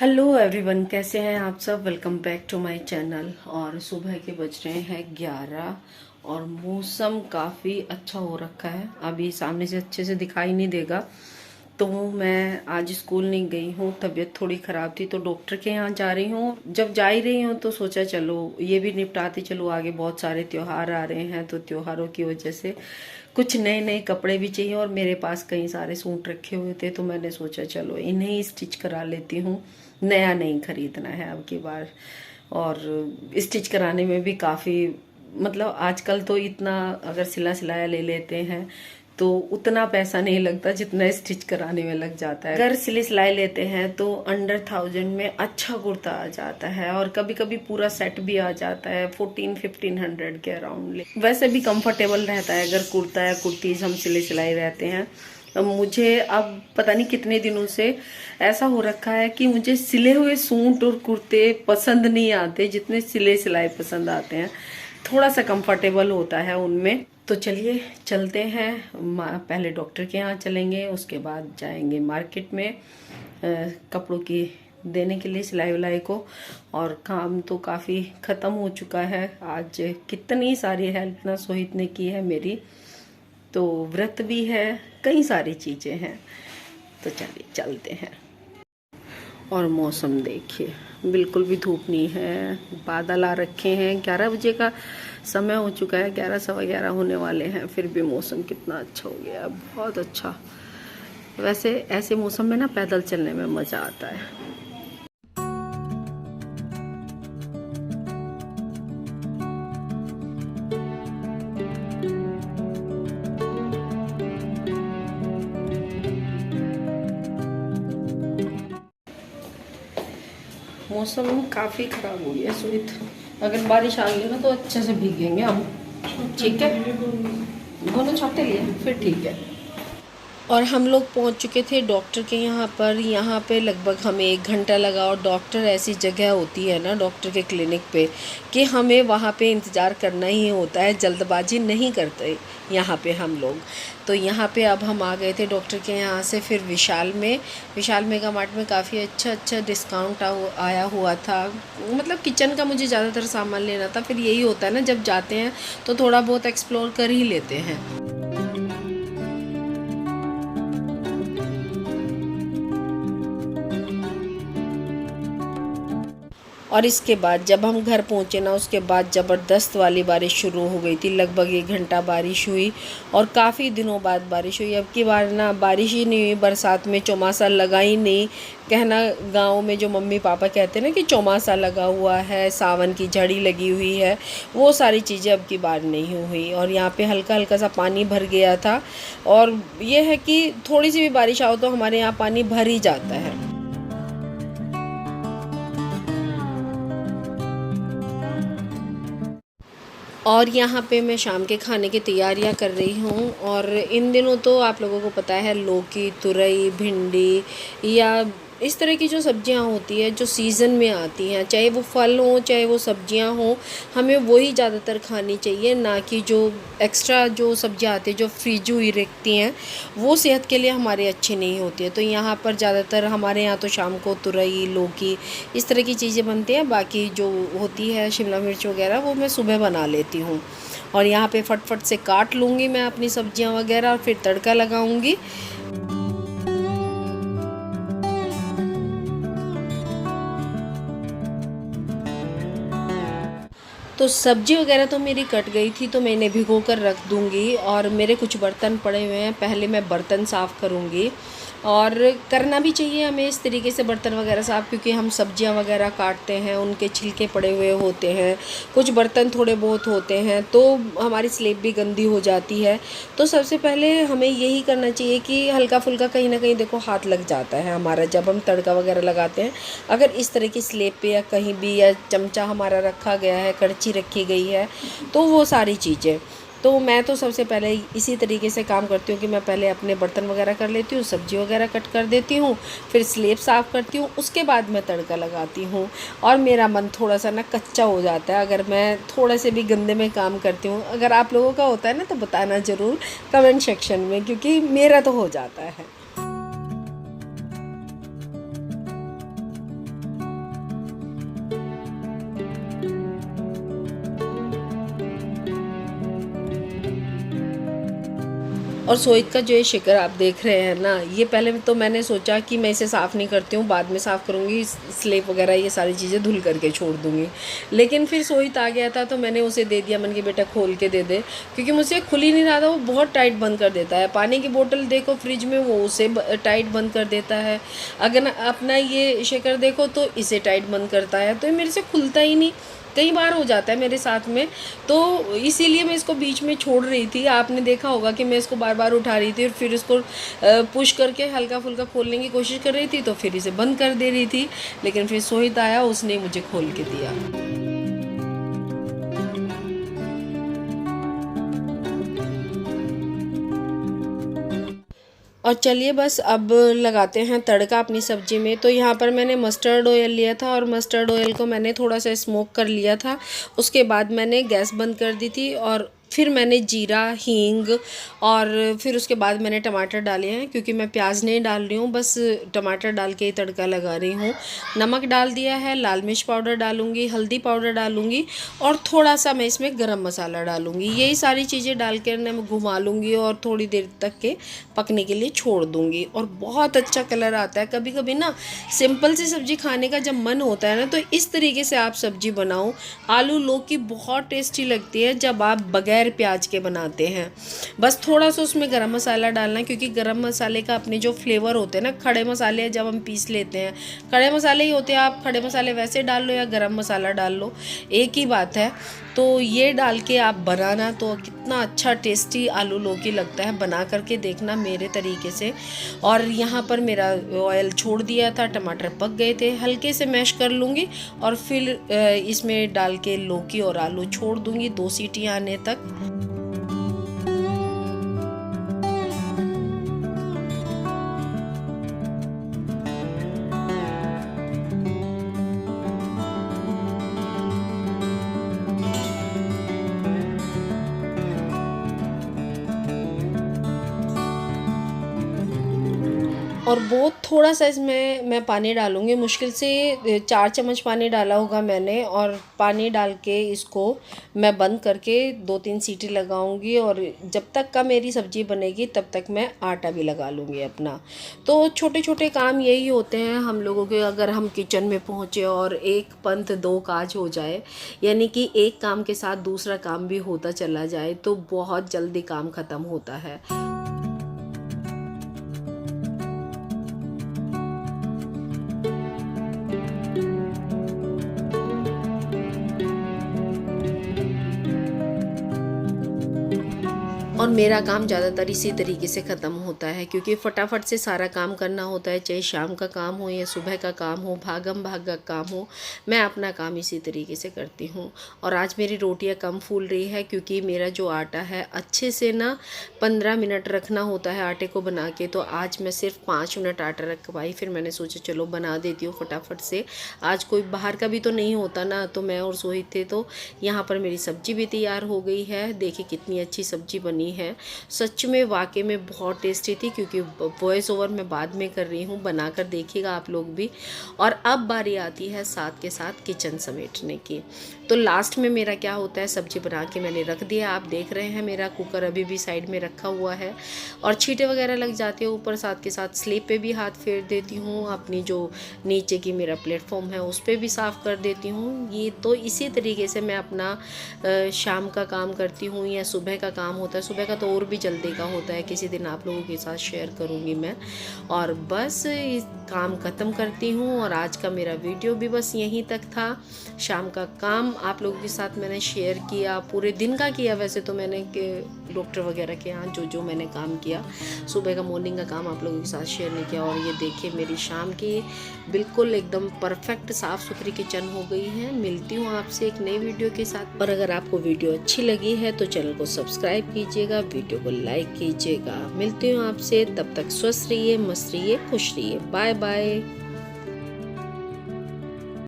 Hello everyone, कैसे हैं आप सब। Welcome back to my channel. और सुबह के बज रहे हैं 11 और मौसम काफ़ी अच्छा हो रखा है। अभी सामने से अच्छे से दिखाई नहीं देगा। तो मैं आज स्कूल नहीं गई हूँ, तबीयत थोड़ी ख़राब थी तो डॉक्टर के यहाँ जा रही हूँ। जब जा ही रही हूँ तो सोचा चलो ये भी निपटाते चलो, आगे बहुत सारे त्योहार आ रहे हैं तो त्योहारों की वजह से कुछ नए नए कपड़े भी चाहिए। और मेरे पास कई सारे सूट रखे हुए थे तो मैंने सोचा चलो इन्हें ही स्टिच करा लेती हूँ, नया नहीं खरीदना है अब की बार। और स्टिच कराने में भी काफ़ी मतलब आजकल तो इतना अगर सिला सिलाया ले लेते हैं तो उतना पैसा नहीं लगता जितना स्टिच कराने में लग जाता है। अगर सिली सिलाई लेते हैं तो अंडर 1000 में अच्छा कुर्ता आ जाता है और कभी कभी पूरा सेट भी आ जाता है 1400-1500 के अराउंड। वैसे भी कंफर्टेबल रहता है अगर कुर्ता या कुर्तीज हम सिले सिलाई रहते हैं। मुझे अब पता नहीं कितने दिनों से ऐसा हो रखा है कि मुझे सिले हुए सूट और कुर्ते पसंद नहीं आते जितने सिले सिलाई पसंद आते हैं। थोड़ा सा कंफर्टेबल होता है उनमें। तो चलिए चलते हैं, पहले डॉक्टर के यहाँ चलेंगे, उसके बाद जाएंगे मार्केट में कपड़ों की देने के लिए सिलाई विलाई को। और काम तो काफ़ी ख़त्म हो चुका है। आज कितनी सारी हेल्प ना सोहित ने की है मेरी, तो व्रत भी है, कई सारी चीज़ें हैं। तो चलिए चलते हैं। और मौसम देखिए, बिल्कुल भी धूप नहीं है, बादल आ रखे हैं। 11 बजे का समय हो चुका है, 11 सवा 11 होने वाले हैं, फिर भी मौसम कितना अच्छा हो गया, बहुत अच्छा। वैसे ऐसे मौसम में ना पैदल चलने में मज़ा आता है। मौसम काफ़ी ख़राब हो गया सुमित, अगर बारिश आ गई ना तो अच्छे से भीगेंगे हम। ठीक है, दोनों छाते लिए फिर ठीक है। और हम लोग पहुंच चुके थे डॉक्टर के यहाँ पर। यहाँ पे लगभग हमें 1 घंटा लगा। और डॉक्टर ऐसी जगह होती है ना डॉक्टर के क्लिनिक पे कि हमें वहाँ पे इंतज़ार करना ही होता है, जल्दबाजी नहीं करते यहाँ पे हम लोग। तो यहाँ पे अब हम आ गए थे डॉक्टर के यहाँ से। फिर विशाल मेगा मार्ट में काफ़ी अच्छा डिस्काउंट आया हुआ था। मतलब किचन का मुझे ज़्यादातर सामान लेना था। फिर यही होता है ना, जब जाते हैं तो थोड़ा बहुत एक्सप्लोर कर ही लेते हैं। और इसके बाद जब हम घर पहुँचे ना, उसके बाद ज़बरदस्त वाली बारिश शुरू हो गई थी। लगभग 1 घंटा बारिश हुई और काफ़ी दिनों बाद बारिश हुई। अब की बार ना बारिश ही नहीं हुई, बरसात में चौमासा लगा ही नहीं। कहना गांव में जो मम्मी पापा कहते हैं ना कि चौमासा लगा हुआ है, सावन की झड़ी लगी हुई है, वो सारी चीज़ें अब की बार नहीं हुई। और यहाँ पे हल्का हल्का सा पानी भर गया था। और ये है कि थोड़ी सी भी बारिश आओ तो हमारे यहाँ पानी भर ही जाता है। और यहाँ पे मैं शाम के खाने की तैयारियाँ कर रही हूँ। और इन दिनों तो आप लोगों को पता है लौकी, तुरई, भिंडी या इस तरह की जो सब्जियाँ होती है जो सीज़न में आती हैं, चाहे वो फल हों चाहे वो सब्जियाँ हों, हमें वही ज़्यादातर खानी चाहिए, ना कि जो एक्स्ट्रा जो सब्जियाँ आती हैं जो फ्रीज हुई रखती हैं, वो सेहत के लिए हमारे अच्छी नहीं होती है। तो यहाँ पर ज़्यादातर हमारे यहाँ तो शाम को तुरई, लौकी इस तरह की चीज़ें बनती हैं। बाकी जो होती है शिमला मिर्च वगैरह वो मैं सुबह बना लेती हूँ। और यहाँ पे फटफट से काट लूँगी मैं अपनी सब्जियाँ वगैरह और फिर तड़का लगाऊँगी। तो सब्जी वगैरह तो मेरी कट गई थी तो मैंने भिगो कर रख दूँगी। और मेरे कुछ बर्तन पड़े हुए हैं, पहले मैं बर्तन साफ़ करूँगी। और करना भी चाहिए हमें इस तरीके से बर्तन वगैरह साफ़, क्योंकि हम सब्जियां वगैरह काटते हैं, उनके छिलके पड़े हुए होते हैं, कुछ बर्तन थोड़े बहुत होते हैं तो हमारी स्लेब भी गंदी हो जाती है। तो सबसे पहले हमें यही करना चाहिए कि हल्का फुल्का कहीं ना कहीं देखो हाथ लग जाता है हमारा जब हम तड़का वगैरह लगाते हैं। अगर इस तरह की स्लेब पे या कहीं भी या चमचा हमारा रखा गया है, कड़छी रखी गई है, तो वो सारी चीज़ें। तो मैं तो सबसे पहले इसी तरीके से काम करती हूँ कि मैं पहले अपने बर्तन वगैरह कर लेती हूँ, सब्जी वगैरह कट कर देती हूँ, फिर स्लेब साफ़ करती हूँ, उसके बाद मैं तड़का लगाती हूँ। और मेरा मन थोड़ा सा ना कच्चा हो जाता है अगर मैं थोड़े से भी गंदे में काम करती हूँ। अगर आप लोगों का होता है ना तो बताना ज़रूर कमेंट सेक्शन में, क्योंकि मेरा तो हो जाता है। और सोहित का जो ये शिकर आप देख रहे हैं ना, ये पहले तो मैंने सोचा कि मैं इसे साफ़ नहीं करती हूँ, बाद में साफ़ करूँगी, स्लेप वगैरह ये सारी चीज़ें धुल करके छोड़ दूँगी। लेकिन फिर सोहित आ गया था तो मैंने उसे दे दिया, मैंने कि बेटा खोल के दे दे, क्योंकि मुझसे खुल ही नहीं रहा था। वो बहुत टाइट बंद कर देता है। पानी की बोतल देखो फ्रिज में, वो उसे टाइट बंद कर देता है। अगर अपना ये शिकर देखो तो इसे टाइट बंद करता है। तो ये मेरे से खुलता ही नहीं, कई बार हो जाता है मेरे साथ में। तो इसीलिए मैं इसको बीच में छोड़ रही थी। आपने देखा होगा कि मैं इसको बार बार उठा रही थी और फिर इसको पुश करके हल्का फुल्का खोलने की कोशिश कर रही थी, तो फिर इसे बंद कर दे रही थी। लेकिन फिर सोहित आया, उसने मुझे खोल के दिया। और चलिए बस अब लगाते हैं तड़का अपनी सब्ज़ी में। तो यहाँ पर मैंने मस्टर्ड ऑयल लिया था और मस्टर्ड ऑयल को मैंने थोड़ा सा स्मोक कर लिया था। उसके बाद मैंने गैस बंद कर दी थी और फिर मैंने जीरा, हींग और फिर उसके बाद मैंने टमाटर डाले हैं, क्योंकि मैं प्याज नहीं डाल रही हूँ, बस टमाटर डाल के ही तड़का लगा रही हूँ। नमक डाल दिया है, लाल मिर्च पाउडर डालूँगी, हल्दी पाउडर डालूँगी और थोड़ा सा मैं इसमें गरम मसाला डालूँगी। यही सारी चीज़ें डाल कर मैं घुमा लूँगी और थोड़ी देर तक के पकने के लिए छोड़ दूँगी और बहुत अच्छा कलर आता है। कभी कभी ना सिंपल सी सब्ज़ी खाने का जब मन होता है ना, तो इस तरीके से आप सब्ज़ी बनाओ। आलू लौकी बहुत टेस्टी लगती है जब आप बगैर प्याज के बनाते हैं। बस थोड़ा सा उसमें गरम मसाला डालना, क्योंकि गरम मसाले का अपने जो फ्लेवर होते हैं ना, खड़े मसाले जब हम पीस लेते हैं, खड़े मसाले ही होते हैं, आप खड़े मसाले वैसे डाल लो या गरम मसाला डाल लो, एक ही बात है। तो ये डाल के आप बनाना तो कितना अच्छा टेस्टी आलू लौकी लगता है। बना करके देखना मेरे तरीके से। और यहाँ पर मेरा ऑयल छोड़ दिया था, टमाटर पक गए थे, हल्के से मैश कर लूँगी और फिर इसमें डाल के लौकी और आलू छोड़ दूँगी 2 सीटी आने तक। और बहुत थोड़ा सा इसमें मैं पानी डालूँगी, मुश्किल से 4 चम्मच पानी डाला होगा मैंने। और पानी डाल के इसको मैं बंद करके 2-3 सीटी लगाऊंगी और जब तक का मेरी सब्ज़ी बनेगी तब तक मैं आटा भी लगा लूँगी अपना। तो छोटे छोटे काम यही होते हैं हम लोगों के। अगर हम किचन में पहुँचे और एक पंथ दो काज हो जाए, यानी कि एक काम के साथ दूसरा काम भी होता चला जाए, तो बहुत जल्दी काम ख़त्म होता है। और मेरा काम ज़्यादातर इसी तरीके से ख़त्म होता है, क्योंकि फटाफट से सारा काम करना होता है, चाहे शाम का काम हो या सुबह का काम हो, भागम भाग का काम हो, मैं अपना काम इसी तरीके से करती हूँ। और आज मेरी रोटियाँ कम फूल रही है, क्योंकि मेरा जो आटा है अच्छे से ना 15 मिनट रखना होता है आटे को बना के। तो आज मैं सिर्फ 5 मिनट आटा रख पाई, फिर मैंने सोचा चलो बना देती हूँ फटाफट से। आज कोई बाहर का भी तो नहीं होता ना, तो मैं और सोहित थे। तो यहाँ पर मेरी सब्ज़ी भी तैयार हो गई है। देखिए कितनी अच्छी सब्ज़ी बनी है, सच में वाकई में बहुत टेस्टी थी। क्योंकि वॉइस ओवर मैं बाद में कर रही हूँ, बनाकर देखिएगा आप लोग भी। और अब बारी आती है साथ के साथ किचन समेटने की। तो लास्ट में मेरा क्या होता है, सब्जी बना के मैंने रख दिया। आप देख रहे हैं मेरा कुकर अभी भी साइड में रखा हुआ है और छींटे वगैरह लग जाते हैं ऊपर। साथ के साथ स्लेब पे भी हाथ फेर देती हूँ, अपनी जो नीचे की मेरा प्लेटफॉर्म है उस पर भी साफ़ कर देती हूँ। ये तो इसी तरीके से मैं अपना शाम का काम करती हूँ या सुबह का काम होता है। सुबह का तो और भी जल्दी का होता है, किसी दिन आप लोगों के साथ शेयर करूँगी मैं। और बस इस काम ख़त्म करती हूँ और आज का मेरा वीडियो भी बस यहीं तक था। शाम का काम आप लोगों के साथ मैंने शेयर किया, पूरे दिन का किया वैसे तो मैंने डॉक्टर वगैरह के यहाँ जो मैंने काम किया। सुबह का मॉर्निंग का काम आप लोगों के साथ शेयर नहीं किया। और ये देखिए मेरी शाम की बिल्कुल एकदम परफेक्ट साफ़ सुथरी किचन हो गई है। मिलती हूँ आपसे एक नई वीडियो के साथ। और अगर आपको वीडियो अच्छी लगी है तो चैनल को सब्सक्राइब कीजिएगा, वीडियो को लाइक कीजिएगा। मिलती हूँ आपसे, तब तक स्वस्थ रहिए, मस्त रहिए, खुश रहिए। Bye bye.